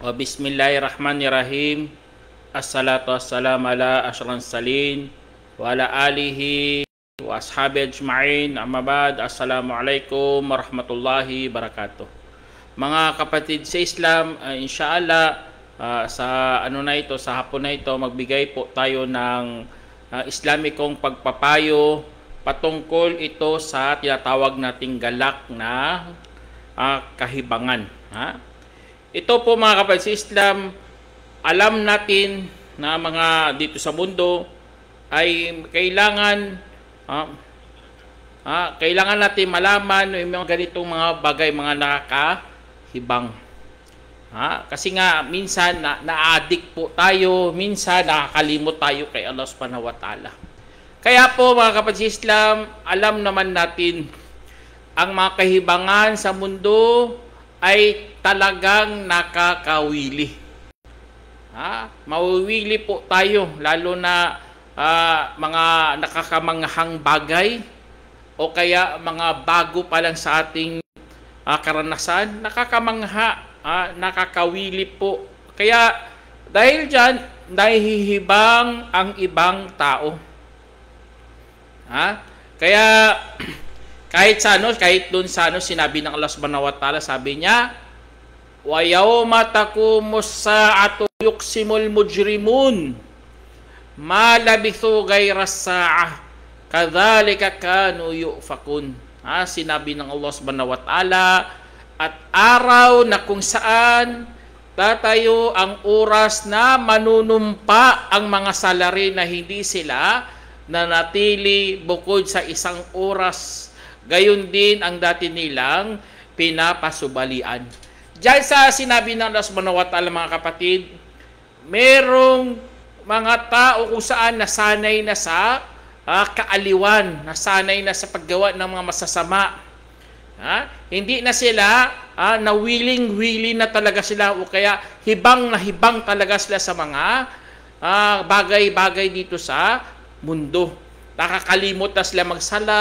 Bismillahirrahmanirrahim. Assalatu wassalamu ala asyrafil salin wa ala alihi wa ashabi ajma'in. Amma ba'd. Assalamualaikum warahmatullahi wabarakatuh. Mga kapatid sa Islam, inshallah sa hapon na ito magbigay po tayo ng Islamikong pagpapayo patungkol ito sa tinatawag nating galak na kahibangan. Ito po mga kapatid sa Islam, alam natin na mga dito sa mundo ay kailangan natin malaman yung mga ganitong mga bagay, mga nakakahibang. Kasi nga minsan na-addict po tayo, minsan nakakalimot tayo kay Allah Subhanahu wa Ta'ala. Kaya po mga kapatid sa Islam, alam naman natin ang mga kahibangan sa mundo ay talagang nakakawili. Mawiwili po tayo, lalo na mga nakakamanghang bagay o kaya mga bago pa lang sa ating karanasan, nakakamangha, nakakawili po. Kaya dahil dyan, nahihibang ang ibang tao. Kaya kahit doon sa sinabi ng Allah Subhanahu wa Ta'ala, sabi niya, wa yawma taqumus sa'atu yuqsimul mujrimun ma labithu ghayras sa'ah kadzalika kanu yufakun. Sinabi ng Allah Subhanahu wa Ta'ala, at araw na kung saan tatayo ang oras na manunumpa ang mga salari na hindi sila nanatili bukod sa isang oras. Gayon din ang dati nilang pinapasubalian. Diyan sa sinabi ng Allah Subhanahu wa Ta'ala, mga kapatid, merong mga tao kung saan nasanay na sa kaaliwan, nasanay na sa paggawa ng mga masasama. Hindi na sila nawiling-wili na talaga sila o kaya hibang na hibang talaga sila sa mga bagay-bagay dito sa mundo. Nakakalimot na sila magsala,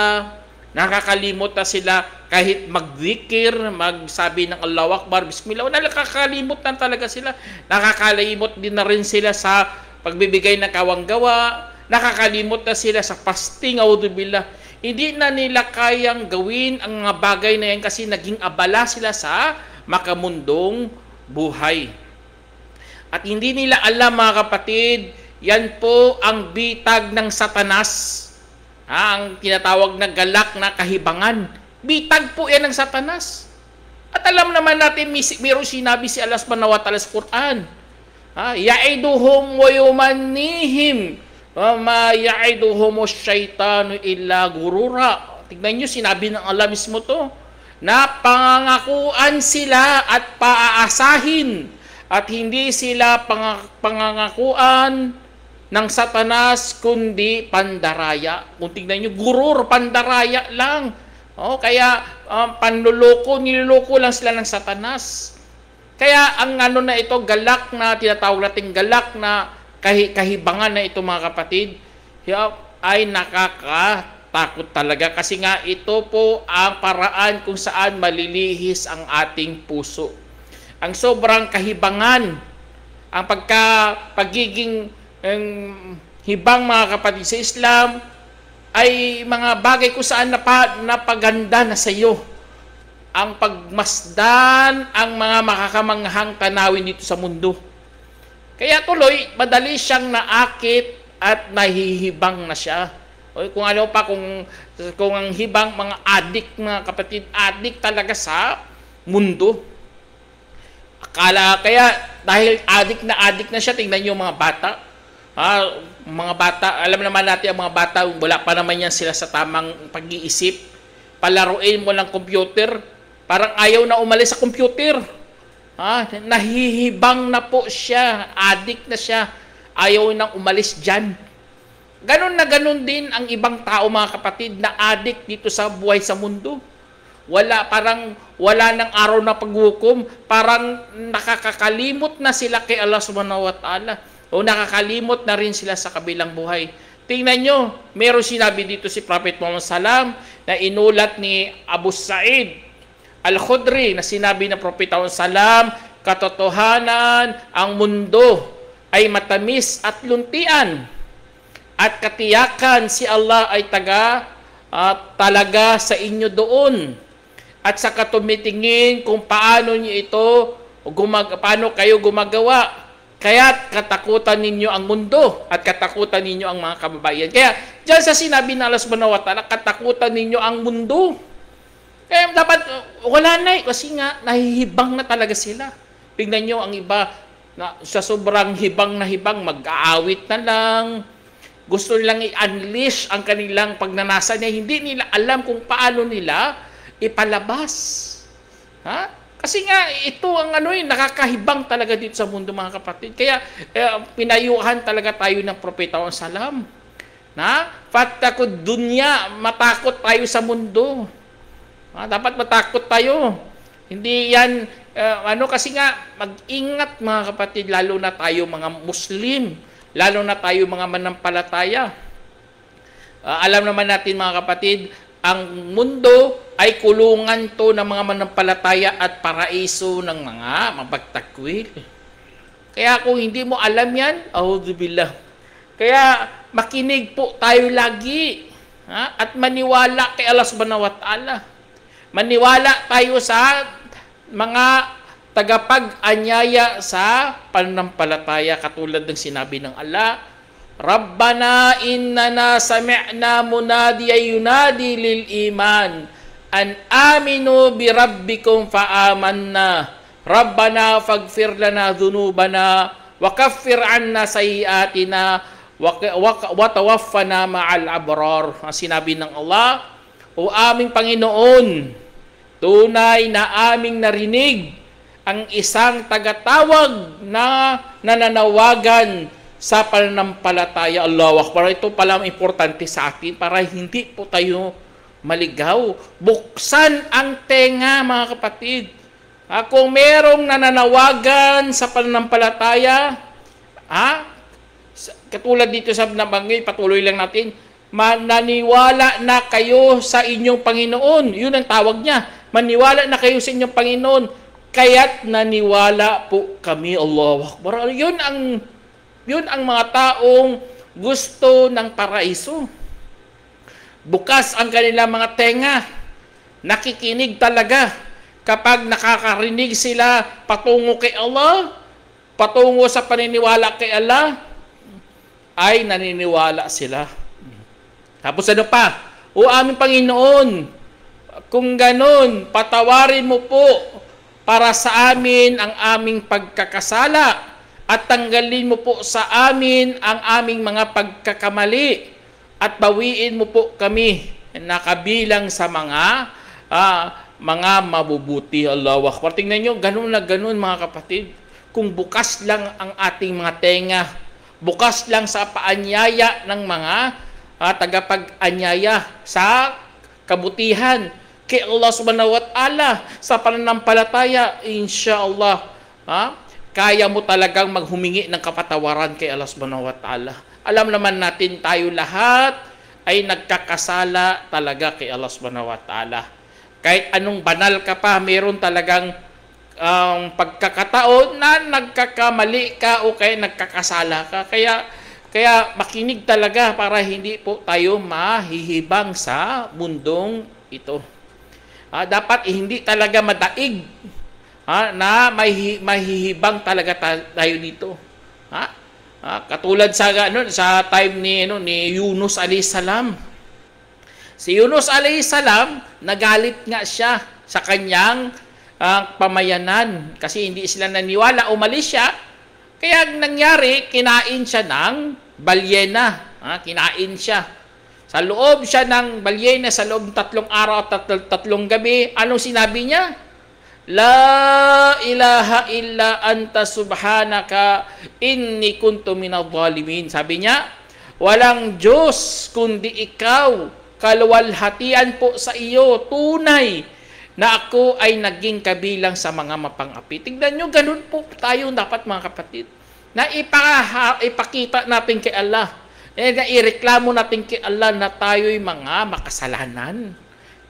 nakakalimot na sila kahit magzikir, magsabi ng Allahu Akbar, Bismillah. Nakakalimot na talaga sila. Nakakalimot din na rin sila sa pagbibigay ng kawanggawa. Nakakalimot na sila sa fasting, auzubillah. Hindi na nila kayang gawin ang mga bagay na yan kasi naging abala sila sa makamundong buhay. At hindi nila alam, mga kapatid, yan po ang bitag ng Satanas. Ang tinatawag na galak na kahibangan. Bitag po yan ng Satanas. At alam naman natin, mayroong sinabi si Allah Subhanahu wa Ta'ala sa Quran. Ya'iduhum wa yumannihim wa ma ya'iduhum asyaitanu illa gurura. Tignan nyo, sinabi ng Allah mismo to, na pangangakuan sila at paaasahin at hindi sila pangangakuan ng Satanas kundi pandaraya. Kung tignan nyo, gurur, pandaraya lang. Kaya panluloko, niloloko lang sila ng Satanas. Kaya ang na ito, galak na, tinatawag natin galak na kahibangan na ito, mga kapatid, ay nakakatakot talaga. Kasi nga ito po ang paraan kung saan malilihis ang ating puso. Ang sobrang kahibangan, ang pagiging hibang, mga kapatid sa Islam, ay mga bagay kung saan napaganda na sa iyo ang pagmasdan ang mga makakamanghang tanawin dito sa mundo. Kaya tuloy, madali siyang naakit at nahihibang na siya. Kung ano pa, kung ang hibang, mga adik, mga kapatid, adik talaga sa mundo. Kaya dahil adik na siya, tingnan niyo mga bata. Mga bata, alam naman natin ang mga bata, wala pa naman yan sila sa tamang pag-iisip. Palaruin mo ng computer, parang ayaw na umalis sa computer. Nahihibang na po siya, addict na siya, ayaw nang umalis dyan. Ganon na ganon din ang ibang tao, mga kapatid, na addict dito sa buhay sa mundo. Parang wala ng araw na paghukom, parang nakakakalimot na sila kay Allah Subhanahu wa Ta'ala. O nakakalimot na rin sila sa kabilang buhay. Tingnan nyo, meron sinabi dito si Prophet Muhammad SAW na inulat ni Abu Sa'id Al-Khudri na sinabi ng Prophet SAW, katotohanan, ang mundo ay matamis at luntian. At katiyakan si Allah ay talaga sa inyo doon. At sa katumitingin kung paano niyo ito, paano kayo gumagawa. Kaya't katakutan ninyo ang mundo at katakutan ninyo ang mga kababayan. Kaya diyan sa sinabi ng Allah subhanahu wa ta'ala, katakutan ninyo ang mundo. Kaya dapat wala na kasi nga nahihibang na talaga sila. Tingnan nyo ang iba na sa sobrang hibang na hibang, mag-aawit na lang. Gusto nilang i-unleash ang kanilang pagnanasa niya. Hindi nila alam kung paano nila ipalabas. Ha? Kasi nga, ito ang nakakahibang talaga dito sa mundo, mga kapatid. Kaya, pinayuhan talaga tayo ng propeta o salam. Na? Fatakod dunya, matakot tayo sa mundo. Dapat matakot tayo. Hindi yan, kasi nga, mag-ingat, mga kapatid, lalo na tayo mga Muslim, lalo na tayo mga manampalataya. Alam naman natin, mga kapatid, ang mundo ay kulungan to ng mga manampalataya at paraiso ng mga mapagtakwil. Kaya kung hindi mo alam yan, a'udzubillah. Kaya makinig po tayo lagi, at maniwala kay Allah subhanahu wa ta'ala. Maniwala tayo sa mga tagapag-anyaya sa pananampalataya katulad ng sinabi ng Allah, Rabbana innana sami'na munadiyan yunadi lil iman an aminu bi rabbikum fa amanna Rabbana faghfir lana dhunubana wa kaffir 'anna sayiatina wa tawaffana ma'al abrar. Sinabi ng Allah, o aming Panginoon, tunay na aming narinig ang isang tagatawag na nananawagan sa pananampalataya. Allahu Akbar. Ito pala ang importante sa atin para hindi po tayo maligaw. Buksan ang tenga, mga kapatid. Kung merong nananawagan sa pananampalataya, katulad dito sa nabanggit, patuloy lang natin, mananiwala na kayo sa inyong Panginoon. Yun ang tawag niya. Maniwala na kayo sa inyong Panginoon. Kaya't naniwala po kami. Allahu Akbar. Yun ang mga taong gusto ng paraiso. Bukas ang kanilang mga tenga. Nakikinig talaga. Kapag nakakarinig sila patungo kay Allah, patungo sa paniniwala kay Allah, ay naniniwala sila. Tapos ano pa? O aming Panginoon, kung ganon, patawarin mo po para sa amin ang aming pagkakasala at tanggalin mo po sa amin ang aming mga pagkakamali at bawiin mo po kami na kabilang sa mga mabubuti. Allahu Akbar. Tingnan nyo, ganun na ganun, mga kapatid. Kung bukas lang ang ating mga tenga, bukas lang sa paanyaya ng mga tagapag-anyaya sa kabutihan kay Allah subhanahu wa ta'ala sa pananampalataya, insyaAllah, kaya mo talagang maghumingi ng kapatawaran kay Allah subhanahu wa ta'ala. Alam naman natin tayo lahat ay nagkakasala talaga kay Allah subhanahu wa ta'ala. Kahit anong banal ka pa, meron talagang pagkakataon na nagkakamali ka o kaya nagkakasala ka. Kaya makinig talaga para hindi po tayo mahihibang sa mundong ito. Dapat hindi talaga madaig na mahihibang talaga tayo dito. Katulad sa time ni Yunus alayhis salam. Si Yunus alayhis salam, nagalit nga siya sa kanyang pamayanan kasi hindi sila naniwala, umalis siya. Kaya nangyari, kinain siya ng balyena. Kinain siya. Sa loob siya ng balyena, sa loob ng 3 araw at 3 gabi, anong sinabi niya? La ilaha illa anta subhanaka inni kuntu minadh-dhalimin. Sabi niya, walang Diyos kundi ikaw, kaluwalhatian po sa iyo, tunay na ako ay naging kabilang sa mga mapang-api. Tignan nyo, ganun po tayo dapat, mga kapatid, na ipakita natin kay Allah, na ireklamo natin kay Allah na tayo'y mga makasalanan.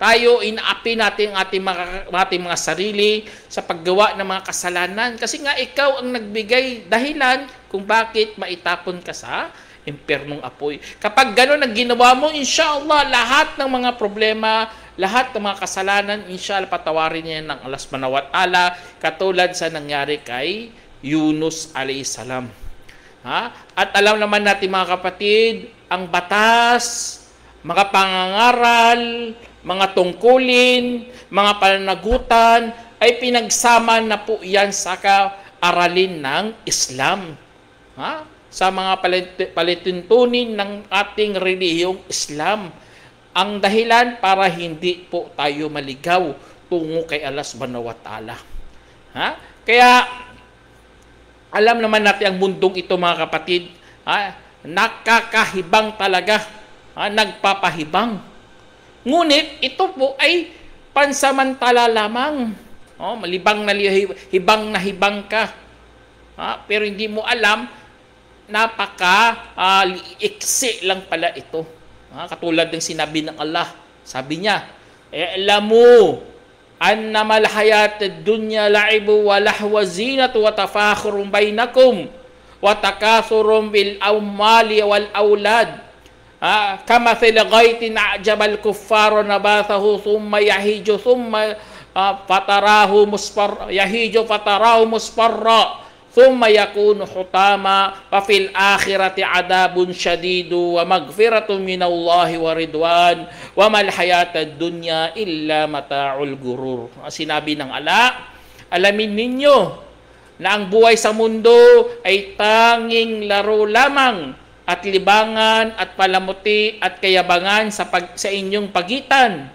tayo inaapi natin ang ating mga sarili sa paggawa ng mga kasalanan. Kasi nga ikaw ang nagbigay dahilan kung bakit maitapon ka sa impernong apoy. Kapag gano'n ang ginawa mo, inshallah, lahat ng mga problema, lahat ng mga kasalanan, inshallah, patawarin niya ng Allah subhanahu wa ta'ala, katulad sa nangyari kay Yunus alayhis salam. At alam naman natin mga kapatid, ang batas, mga pangangaral, mga tungkulin, mga pananagutan, ay pinagsama na po yan sa aralin ng Islam. Sa mga palituntunin ng ating relihiyong Islam. Ang dahilan para hindi po tayo maligaw tungo kay Allah subhanahu wa ta'ala. Kaya, alam naman natin ang mundong ito mga kapatid, nakakahibang talaga, nagpapahibang. Ngunit ito po ay pansamantala lamang. Malibang na hibang ka. Pero hindi mo alam, napaka-iksi lang pala ito. Katulad ng sinabi ng Allah. Sabi niya, "I'lamu annama al-hayat ad-dunya la'ibu wa lahwa zinatu wa tafakhurun bainakum wa takathurun bil amwali wal aulad. Kamathil ghaytin a'jabal kuffara nabathahu thumma yahiju thumma fatarahu musfarra thumma yakunu hutama fa fil akhirati adabun syadidu wa maghfiratun minallahi wa ridwan wa mal hayatad dunya illa mata'ul gurur." Sinabi ng Allah, alamin ninyo na ang buhay sa mundo ay tanging laro lamang at libangan at palamuti at kayabangan sa inyong pagitan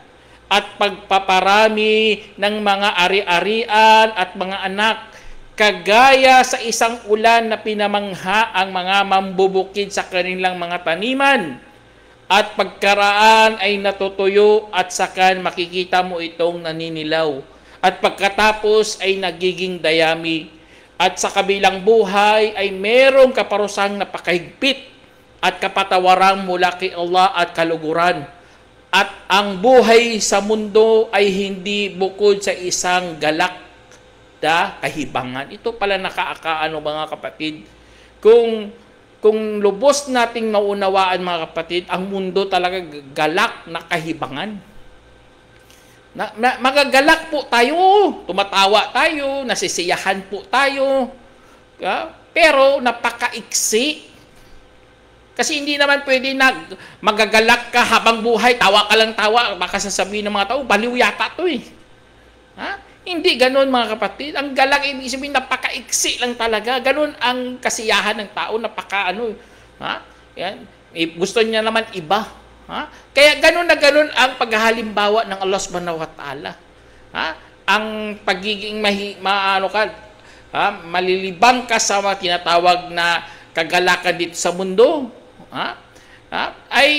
at pagpaparami ng mga ari-arian at mga anak, kagaya sa isang ulan na pinamangha ang mga mambubukid sa kanilang mga taniman, at pagkaraan ay natutuyo at sakan makikita mo itong naninilaw, at pagkatapos ay nagiging dayami, at sa kabilang buhay ay merong kaparusang napakahigpit at kapatawaran mula kay Allah at kaluguran. At ang buhay sa mundo ay hindi bukod sa isang galak na kahibangan. Ito pala nakakaano mga kapatid. Kung lubos nating naunawaan mga kapatid, ang mundo talaga galak na kahibangan. Magagalak po tayo, tumatawa tayo, nasisiyahan po tayo. Pero napakaiksi. Kasi hindi naman pwede magagalak ka habang buhay, tawa ka lang tawa, baka sasabihin ng mga tao, baliw yata to eh. Hindi ganun mga kapatid. Ang galak, ibig sabihin, napaka-iksi lang talaga. Ganun ang kasiyahan ng tao, Yan. Gusto niya naman iba. Kaya ganun na ganun ang paghahalimbawa ng Allah subhanahu wa ta'ala. Ang pagiging malilibang ka sa mga tinatawag na kagalakan dito sa mundo, ay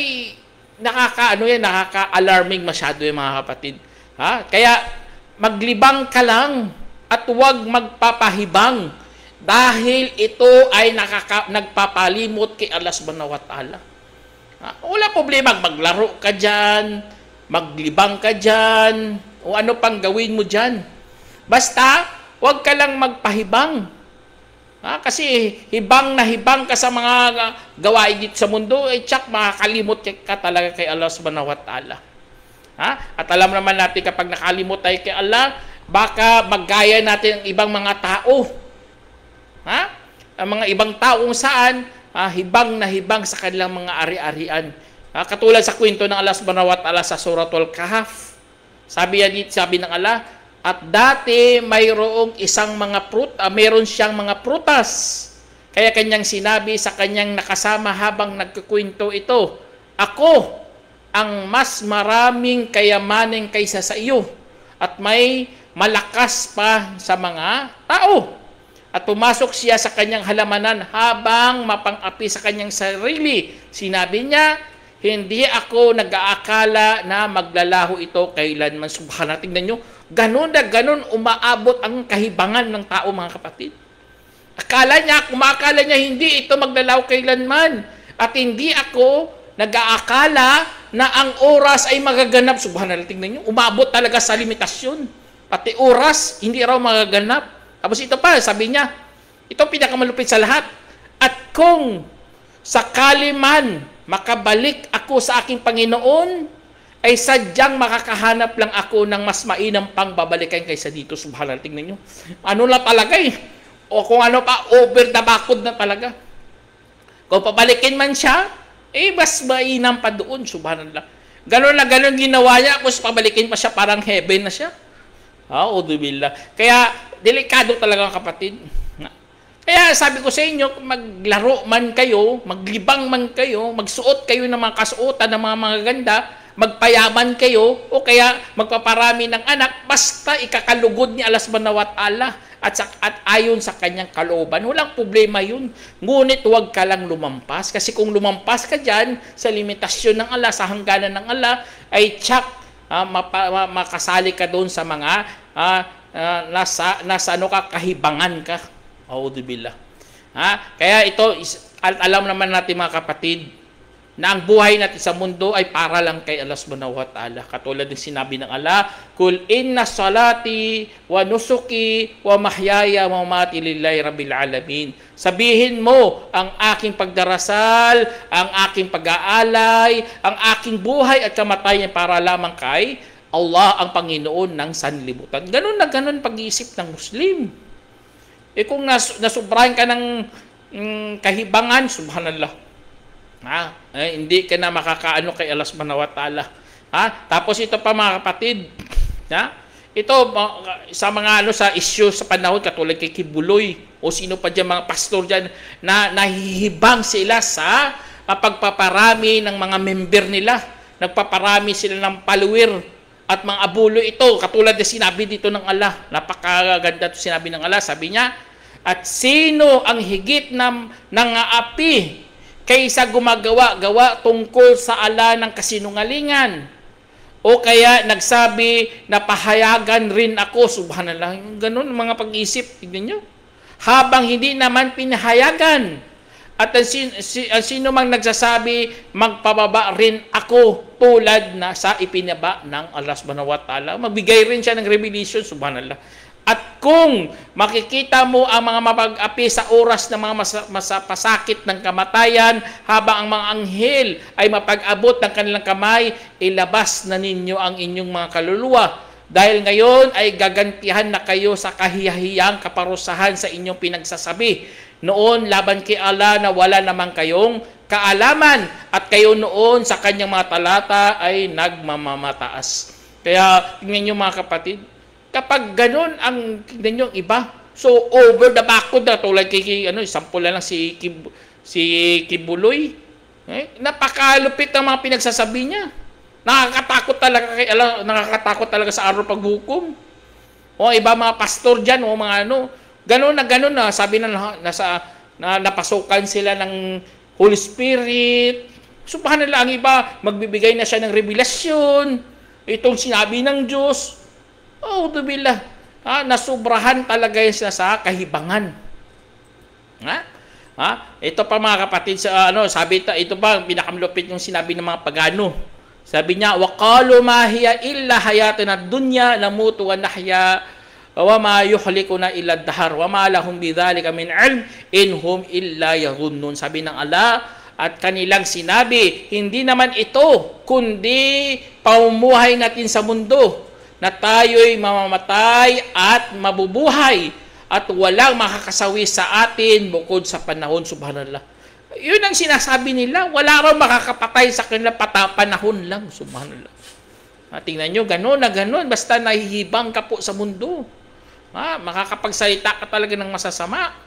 nakaka-alarming masyado yung mga kapatid. Kaya maglibang ka lang at huwag magpapahibang dahil ito ay nagpapalimot kay Allah subhanahu wa ta'ala. Wala problema, maglaro ka dyan, maglibang ka dyan, o ano pang gawin mo dyan. Basta, huwag ka lang magpahibang. Kasi hibang ka sa mga gawain dito sa mundo, tsak makakalimot ka talaga kay Allah subhanahu wa ta'ala. At alam naman natin kapag nakalimot tayo kay Allah, baka maggaya natin ang ibang mga tao. Ang mga ibang taong saan, hibang na hibang sa kanilang mga ari-arian. Katulad sa kwento ng Allah subhanahu wa ta'ala sa Suratul Kahf. Sabi ng Allah, at dati mayroong meron siyang mga prutas. Kaya kanyang sinabi sa kanyang nakasama habang nagkukwento ito, ako ang mas maraming kayamanin kaysa sa iyo at may malakas pa sa mga tao. At pumasok siya sa kanyang halamanan habang mapang-api sa kanyang sarili. Sinabi niya, hindi ako nag-aakala na maglalaho ito kailanman. Subhanallah, tingnan nyo, ganun na ganun umaabot ang kahibangan ng tao mga kapatid. Kumakala niya hindi ito maglalaho kailanman. At hindi ako nag-aakala na ang oras ay magaganap. Subhanallah, tingnan nyo, umabot talaga sa limitasyon. Pati oras, hindi raw magaganap. Tapos ito pa, sabi niya, ito pinakamalupit sa lahat. At kung sakali man makabalik ako sa aking Panginoon, ay sadyang makakahanap lang ako ng mas mainam pang babalikan kaysa dito. Subhanallah, tingnan nyo. Ano na talaga eh. O kung ano pa, over the backwood na talaga. Kung pabalikin man siya, eh mas mainam pa doon. Subhanallah. Ganon na ganon ginawa niya. Kung pabalikin pa siya, parang heaven na siya. Audubillah. Kaya, delikado talaga kapatid. Kaya sabi ko sa inyo, maglaro man kayo, maglibang man kayo, magsuot kayo ng mga kasuotan ng mga magaganda, magpayaman kayo, o kaya magpaparami ng anak, basta ikakalugod ni Allah subhanahu wa ta'ala at ayon sa kanyang kalooban. Walang problema yun. Ngunit huwag ka lang lumampas. Kasi kung lumampas ka dyan sa limitasyon ng Allah, sa hangganan ng Allah, ay tsak, makasali ka doon sa mga nasa ano ka, kahibangan ka. Audubillah. Kaya ito, alam naman natin mga kapatid, na ang buhay natin sa mundo ay para lang kay Allah subhanahu wa ta'ala. Katulad ng sinabi ng Allah, Kul inna salati wa nusuki wa mahyaya wa mamati lillahi rabbil alamin. Sabihin mo, ang aking pagdarasal, ang aking pag-aalay, ang aking buhay at kamatayan para lamang kay Allah ang Panginoon ng sanlibutan. Ganun na ganun pag-iisip ng Muslim. Kung nasubrahan ka ng kahibangan, subhanallah, hindi ka na makakaano kay Allah subhanahu wa ta'ala. Tapos ito pa mga kapatid, ito sa mga sa issue sa panahon katulad kay Kibuloy o sino pa dyan mga pastor dyan na nahihibang sila sa pagpaparami ng mga member nila. Nagpaparami sila ng follower at mga abulo ito. Katulad na sinabi dito ng Allah. Napakaganda ito sinabi ng Allah. Sabi niya, at sino ang higit ng aapi kaysa gumagawa-gawa tungkol sa ala ng kasinungalingan. O kaya nagsabi na pahayagan rin ako. Subhanallah. Ganun mga pag-isip. Tignan nyo. Habang hindi naman pinahayagan. At ang sino mang nagsasabi, magpababa rin ako tulad na sa ipinaba ng Allah subhanahu wa ta'ala. Magbigay rin siya ng revelation. Subhanallah. At kung makikita mo ang mga mapag-api sa oras ng mga pasakit ng kamatayan, habang ang mga anghel ay mapag-abot ng kanilang kamay, ilabas na ninyo ang inyong mga kaluluwa. Dahil ngayon ay gagantihan na kayo sa kahiyahiyang kaparusahan sa inyong pinagsasabi. Noon, laban kay Allah na wala naman kayong kaalaman, at kayo noon sa kanyang mga talata ay nagmamataas. Kaya, tingnan nyo mga kapatid, kapag ganun ang tingnan nyo iba, so over the backwood na tulad kay sample lang si Kibuloy, napakalupit ang mga pinagsasabi niya. Nakakatakot talaga kay Allah, nakakatakot talaga sa araw paghukom. O iba mga pastor diyan o mga ganun na sabi na napasukan sila ng Holy Spirit. Subhanallah, ang iba magbibigay na siya ng revelasyon. Itong sinabi ng Diyos. Audubillah. Nasubrahan talaga siya sa kahibangan. Ito pa mga kapatid, sabi ito pa, pinakamlupit yung sinabi ng mga pagano. Sabi niya, وَقَالُوا مَا هِيَ إِلَّا حَيَاتُنَا الدُّنْيَا نَمُوتُ وَنَحْيَا وَمَا يُحْلِكُنَا إِلَّا الدَّهْرُ وَمَا لَهُمْ بِذَلِكَ مِنْ عِلْمٍ إِنْ هُمْ إِلَّا يَظُنُّونَ. Sabi ng Allah, at kanilang sinabi, hindi naman ito, kundi pamumuhay natin sa mundo, na tayo'y mamamatay at mabubuhay at walang makakasawi sa atin bukod sa panahon. Subhanallah. Yun ang sinasabi nila. Wala raw makakapatay sa kanila panahon lang. Subhanallah. Tingnan nyo, gano'n na gano'n. Basta nahihibang ka po sa mundo. Makakapagsalita ka talaga ng masasama.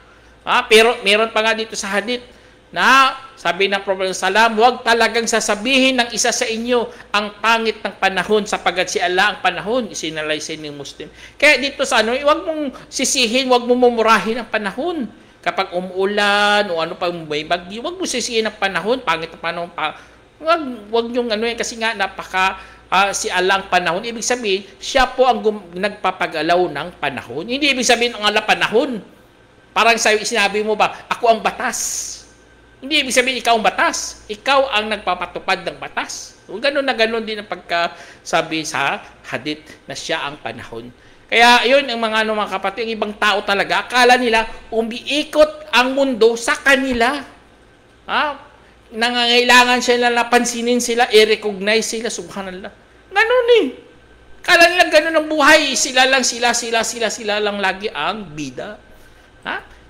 Pero meron pa nga dito sa hadith na sabi ng Prophet Salam, huwag talagang sasabihin ng isa sa inyo ang pangit ng panahon sapagat si Allah ang panahon, isinalaysay ng Muslim. Kaya dito sa huwag mong sisihin, huwag mong mumurahin ang panahon. Kapag umuulan o ano pa may bagyo, huwag mo sisihin ang panahon, pangit ang panahon pa. Huwag yung kasi nga si Allah ang panahon. Ibig sabihin, siya po ang nagpapagalaw ng panahon. Hindi ibig sabihin ang Allah panahon. Parang sinabi mo ba, ako ang batas. Hindi ibig sabihin ikaw ang batas. Ikaw ang nagpapatupad ng batas. So, ganun na ganun din ang pagkasabi sa hadith na siya ang panahon. Kaya yun ang mga kapatid, ang ibang tao talaga, akala nila umiikot ang mundo sa kanila. Nangangailangan sila na pansinin sila, i-recognize sila, subhanallah. Ganun eh. Akala nila ganun ang buhay, sila lang lagi ang bida.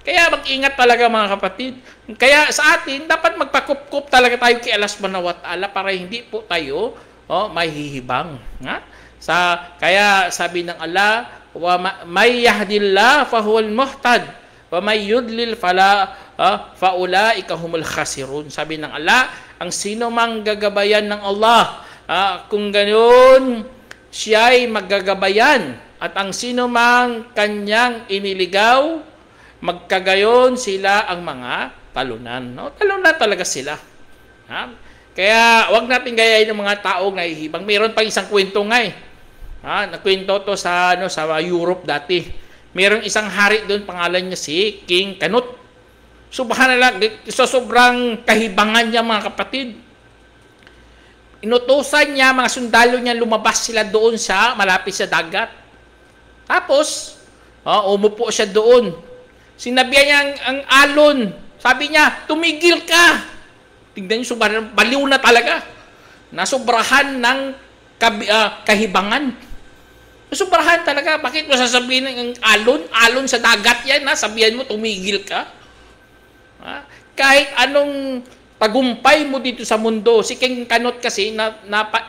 Kaya mag-ingat talaga mga kapatid. Kaya sa atin, dapat magpakup-kup talaga tayo kay Allah subhanahu wa ta'ala para hindi po tayo mahihibang. Kaya sabi ng Allah, may yahdillah fahuwal muhtad, wa may yudlil faulaika humul khasirun. Sabi ng Allah, ang sino mang gagabayan ng Allah, kung ganoon, siya'y maggagabayan. At ang sino mang kanyang iniligaw, magkagayon sila ang mga talunan. Talunan talaga sila. Kaya wag natin gayahin ng mga taong nahihibang. Mayroon pang isang kwento nga eh. Nakwento to sa Europe dati. Mayroong isang hari doon, pangalan niya si King Canute. Subhanallah, so sobrang kahibangan niya mga kapatid. Inutusan niya, mga sundalo niya, lumabas sila doon sa malapit sa dagat. Tapos, umupo siya doon. Sinabihan niya ang alon. Sabi niya, tumigil ka. Tingnan niyo, baliw na talaga. Nasubrahan ng kahibangan. Nasubrahan talaga. Bakit mo sasabihin ng alon? Alon sa dagat yan. Sabihan mo, tumigil ka. Kahit anong tagumpay mo dito sa mundo, si King Canute kasi,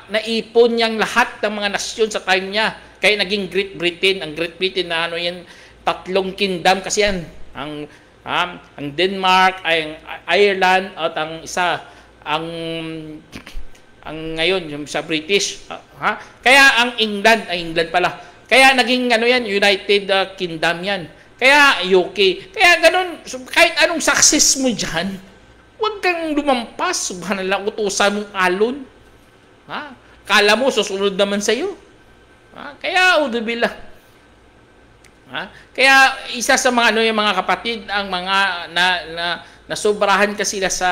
naipon niyang lahat ng mga nasyon sa time niya. Kaya naging Great Britain. Ang Great Britain na yan, 3 kingdom kasi yan. Ang Denmark, ang Ireland, at ang isa, ang ngayon, yung sa British. Kaya ang England pala. Kaya naging yan, United Kingdom yan. Kaya UK. Kaya ganun, kahit anong success mo dyan, huwag kang lumampas. Subhanallah, utusan mong alon. Kala mo, susunod naman sa'yo. Kaya, udubillah. Kaya isa sa mga yung mga kapatid, ang mga nasobrahan kasi sila sa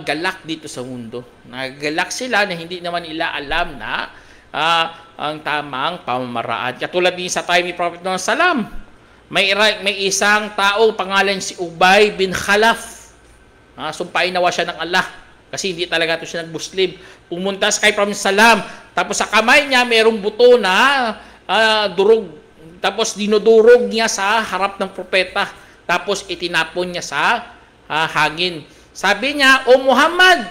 galak dito sa mundo. Nagalak sila na hindi naman nila alam na ang tamang pamamaraan. Katulad din sa time ni Prophet Muhammad Salam, may isang tao pangalan si Ubay bin Khalaf. Sumpain nawa siya ng Allah kasi hindi talaga ito siya nag-Muslim. Pumunta sa kay Prophet Salam, tapos sa kamay niya mayroong buto na durog. Tapos dinudurog niya sa harap ng propeta. Tapos itinapon niya sa hangin. Sabi niya, O Muhammad,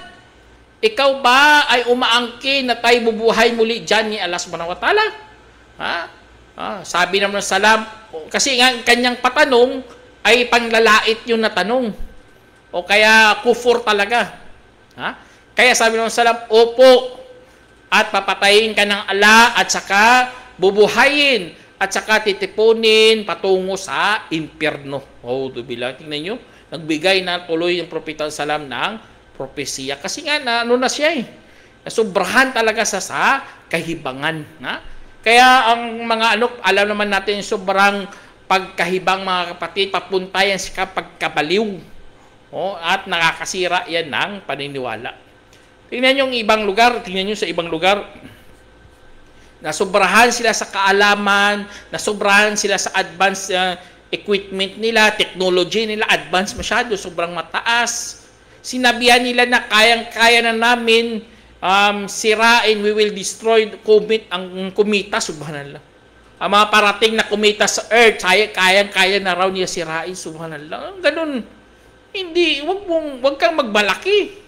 ikaw ba ay umaangkin na tayo bubuhay muli dyan ni Allah subhanahu wa ta'ala? Sabi naman ng Salam, kasi nga kanyang patanong ay panglalait yung natanong. O kaya kufur talaga. Kaya sabi naman ng Salam, Opo, at papatayin ka ng Allah at saka bubuhayin at saka titipunin patungo sa impyerno. Bilang, tingnan nyo, nagbigay na tuloy yung Propeta Salam ng propesya. Kasi nga, na siya eh. Nasubrahan talaga sa kahibangan. Kaya ang mga alam naman natin, sobrang pagkahibang mga kapatid, papunta yan sa pagkabaliw. At nakakasira yan ng paniniwala. Tingnan nyo yung ibang lugar, sa ibang lugar, nasobrahan sila sa kaalaman, nasobrahan sila sa advanced equipment nila, technology nila, advanced masyado, sobrang mataas. Sinabihan nila na kayang-kaya na namin sirain, we will destroy ang kumita, subhanallah. Ang mga parating na kumita sa earth, kayang-kaya na raw niya sirain, subhanallah. Ganun, hindi, wag kang magbalaki.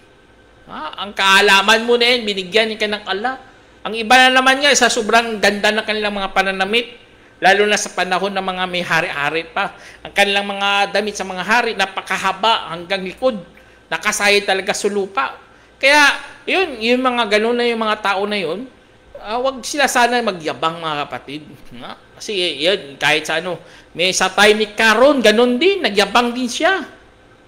Ang kaalaman mo na yan, binigyan ka ng Allah. Ang iba na naman nga, sa sobrang ganda ng kanilang mga pananamit, lalo na sa panahon ng mga may hari-hari pa. Ang kanilang mga damit sa mga hari, napakahaba hanggang likod. Nakasayad talaga sa lupa. Kaya, yung mga ganun na yung mga tao na yun, wag sila sana magyabang mga kapatid. Kasi yun, kahit sa may sa time ni Karon, ganun din, nagyabang din siya.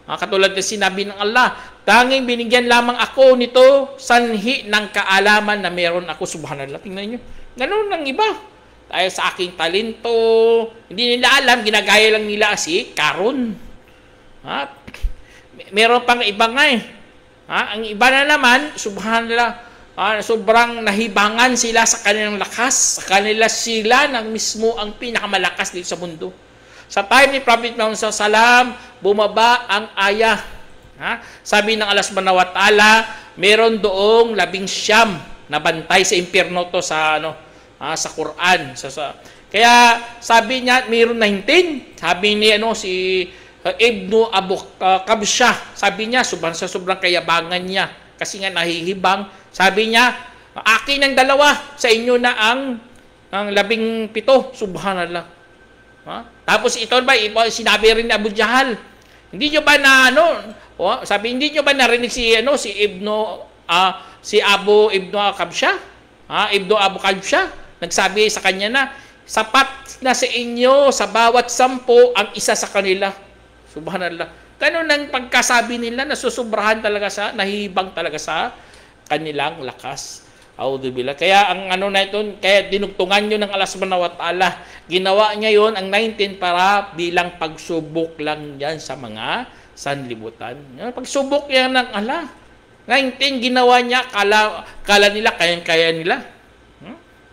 Katulad na sinabi ng Allah, tanging binigyan lamang ako nito sanhi ng kaalaman na meron ako, subhanallah. Tingnan nyo. Ganun ang iba. Dahil sa aking talento, hindi nila alam, ginagaya lang nila si Karon. Meron pang iba nga eh. Ang iba na naman, subhanallah, sobrang nahibangan sila sa kanilang lakas, sa kanila sila ng mismo ang pinakamalakas dito sa mundo. Sa time ni Prophet Muhammad SAW, bumaba ang ayah. Sabi ng Allah subhanahu wa ta'ala, meron doong 19 na bantay sa impyerno to sa sa Quran. Kaya sabi niya meron 19. Sabi ni si Ibnu Abu Kabsha, sabi niya sobrang kayabangan niya kasi nga nahihibang. Sabi niya, akin ang 2, sa inyo na ang 17. Subhanallah. Tapos ito ba sinabi rin ni Abu Jahal, hindi niyo ba na sabi hindi niyo ba narinig si Abu Ibnu Kabsha? Ibnu Abu Kabsha nagsabi sa kanya na sapat na sa inyo sa bawat 10 ang isa sa kanila. Subhanallah. Ganun ang pagkasabi nila, nasusubrahan talaga nahihibang talaga sa kanilang lakas. Auzubillah. Kaya ang na ito, kaya dinugtungan nyo ng Allah subhanahu wa ta'ala. Ginawa niya yon ang 19 para bilang pagsubok lang yan sa mga sanlibutan. Pagsubok yan ng Allah. 19 ginawa niya, kala nila, kaya nila.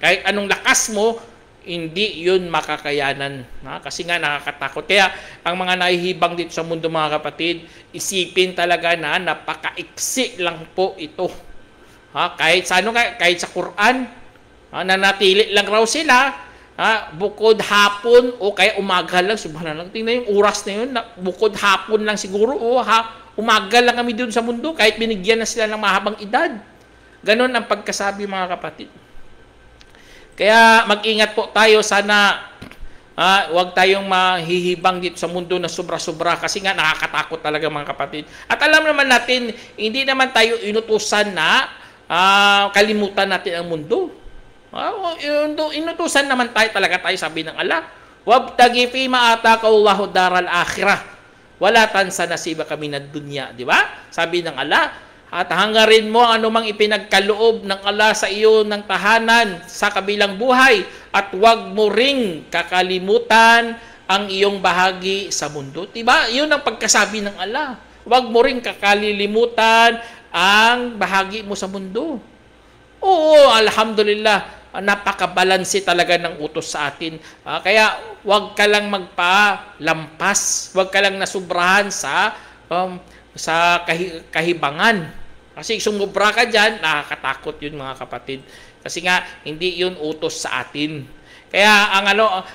Kahit anong lakas mo, hindi yun makakayanan. Kasi nga nakakatakot. Kaya ang mga nahihibang dito sa mundo mga kapatid, isipin talaga na napakaiksi lang po ito. Kahit sa kahit sa Quran, nanatili lang raw sila, bukod hapon o kaya umaga lang. Subhanallah. Tingnan yung oras na yun, bukod hapon lang siguro umaga lang kami doon sa mundo kahit binigyan na sila ng mahabang edad. Ganon ang pagkasabi mga kapatid. Kaya mag-ingat po tayo, sana huwag tayong mahihibang dito sa mundo na sobra-sobra kasi nga nakakatakot talaga mga kapatid. At alam naman natin, hindi naman tayo inutusan na kalimutan natin ang mundo. Inutusan naman tayo sabi ng Allah, wabtagi fi ma ataka Allahu daral akhirah wala tansa nasibaka minad dunya, di ba? Sabi ng Allah, at hangarin mo ang anumang ipinagkaloob ng Allah sa iyo ng tahanan sa kabilang buhay at huwag mo ring kakalimutan ang iyong bahagi sa mundo. Diba? Yun ang pagkasabi ng Allah. Huwag mo ring kakalilimutan ang bahagi mo sa mundo. Oo, alhamdulillah, napakabalanse talaga ng utos sa atin. Kaya huwag ka lang magpalampas, huwag ka lang nasubrahan sa kahibangan. Kasi sumubra ka dyan, nakakatakot yun mga kapatid. Kasi nga, hindi yun utos sa atin. Kaya,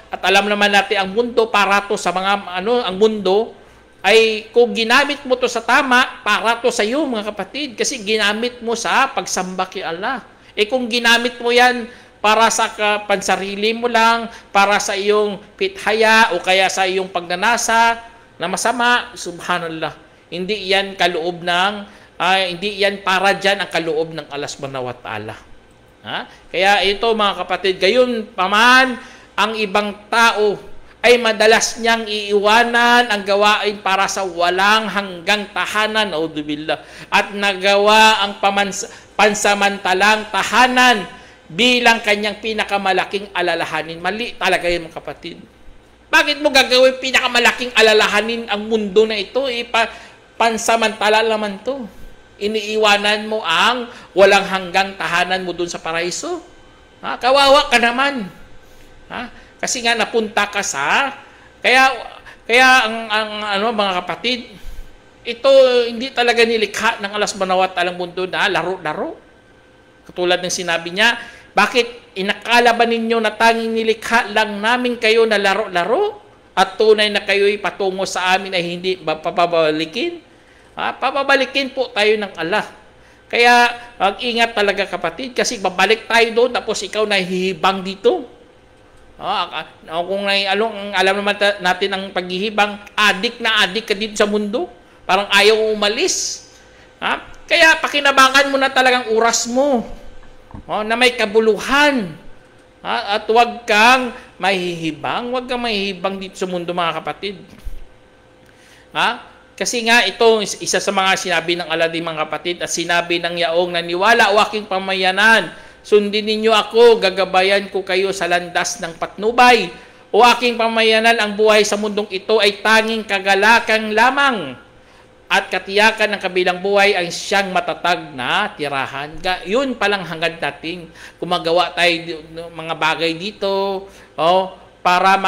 at alam naman natin, ang mundo para to sa mga, ang mundo, ay kung ginamit mo to sa tama, para to sa iyo mga kapatid. Kasi ginamit mo sa pagsamba kay Allah. Kung ginamit mo yan para sa pansarili mo lang, para sa iyong pithaya, o kaya sa iyong pagnanasa, na masama, subhanallah. Hindi yan kaloob hindi yan para dyan ang kaloob ng Allah subhanahu wa ta'ala. Kaya ito mga kapatid, gayon paman ang ibang tao ay madalas niyang iiwanan ang gawain para sa walang hanggang tahanan, auzubillah, at nagawa ang pansamantalang tahanan bilang kanyang pinakamalaking alalahanin. Mali talaga yun mga kapatid. Bakit mo gagawin pinakamalaking alalahanin ang mundo na ito? Pansamantala naman to. Iniiwanan mo ang walang hanggang tahanan mo dun sa paraiso. Kawawa ka naman. Kasi nga napunta ka sa kaya ang mga kapatid, ito hindi talaga nilikha ng Allah subhanahu wa ta'ala mundo na laro-laro. Katulad ng sinabi niya, bakit inakala ba ninyo na tanging nilikha lang namin kayo na laro-laro at tunay na kayo'y patungo sa amin ay hindi papabalikin? Papabalikin po tayo ng Allah. Kaya mag-ingat talaga kapatid kasi babalik tayo doon tapos ikaw nahihibang dito. Kung alam naman natin ang paghihibang, adik na adik ka dito sa mundo. Parang ayaw umalis. Kaya pakinabangan mo na talagang oras mo na may kabuluhan. At huwag kang mahihibang. Huwag kang mahihibang dito sa mundo mga kapatid. Kasi nga ito, isa sa mga sinabi ng Allah din mga kapatid, at sinabi ng yaong naniwala o aking pamayanan, sundin ninyo ako, gagabayan ko kayo sa landas ng patnubay. O aking pamayanan, ang buhay sa mundong ito ay tanging kagalakan lamang. at katiyakan ng kabilang buhay ang siyang matatag na tirahan. Yun palang hangad natin. Gumagawa tayo mga bagay dito, para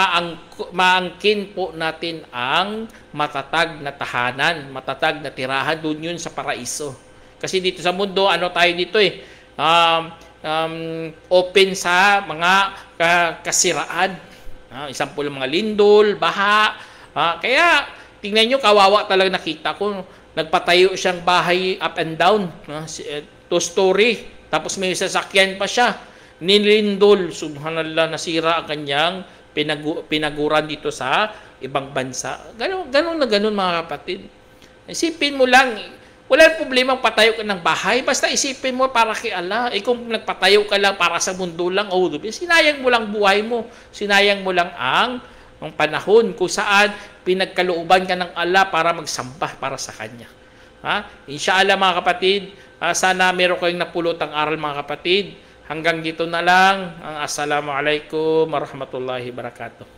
maangkin po natin ang matatag na tahanan, matatag na tirahan, doon yun sa paraiso. Kasi dito sa mundo, ano tayo dito open sa mga kasiraan. Example, mga lindol, baha. Kaya, tingnan nyo, kawawa talaga nakita ko. Nagpatayo siyang bahay up and down, 2-story. Tapos may sasakyan pa siya. Nilindol, subhanallah, nasira ang kanyang pinaguran dito sa ibang bansa. Ganun na ganun, mga kapatid. Isipin mo lang, wala problema patayo ka ng bahay, basta isipin mo para kay Allah. Kung nagpatayo ka lang para sa mundo lang, sinayang mo lang buhay mo, sinayang mo lang ang panahon kung saan pinagkalooban ka ng Allah para magsamba para sa Kanya. Inshallah, mga kapatid, sana meron kayong napulotang aral, mga kapatid. Hanggang dito na lang. Assalamualaikum warahmatullahi wabarakatuh.